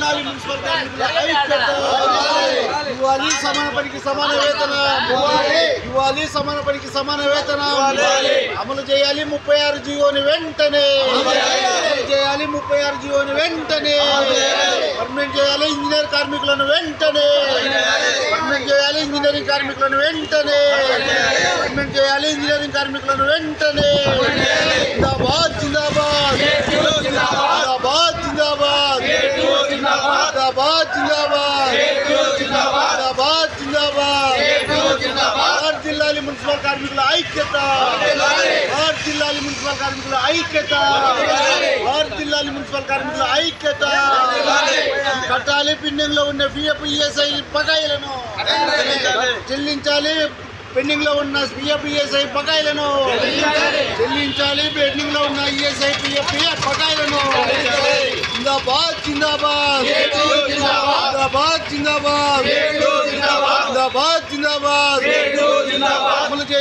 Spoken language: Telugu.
వర్ధిల్లాలి మున్సిపల్ కార్మికుల ఐక్యత, ఇవ్వాలి సమాన పనికి సమాన వేతనం, ఇవ్వాలి సమాన పనికి సమాన వేతనం, అమలు చేయాలి 36 జీవోని వెంటనే, అమలు చేయాలి 36 జీవోని వెంటనే, పర్మనెంట్ చేయాలి ఇంజనీర్ కార్మికులను వెంటనే, పర్మనెంట్ చేయాలి ఇంజనీరింగ్ కార్మికులను వెంటనే, పర్మనెంట్ చేయాలి ఇంజనీరింగ్ కార్మికులను వెంటనే. జిందాబాద్ జిందాబాద్ జిందాబాద్ జిందాబాద్ జిందాబాద్ జిందాబాద్ జిందాబాద్ జిందాబాద్ వర్ధిల్లాలి మున్సిపల్ కార్మికుల ఐక్యత, వర్ధిల్లాలి మున్సిపల్ కార్మికుల ఐక్యత, వర్ధిల్లాలి మున్సిపల్ కార్మికుల ఐక్యత. కట్టాలి పెండింగ్ లో ఉన్న పిఎఫ్ ఈఎస్ఐ బకాయిలను చెల్లించాలి, పెండింగ్ లో ఉన్న పిఎఫ్ ఈఎస్ఐ బకాయిలను చెల్లించాలి, పెండింగ్ లో ఉన్న ఈఎస్ఐ పిఎఫ్ బకాయిలను. జిందాబాద్ జిందాబాద్ జిందాబాద్ జిందాబాద్ జిందాబాద్ జిందాబాద్ అమలు చేయాలి.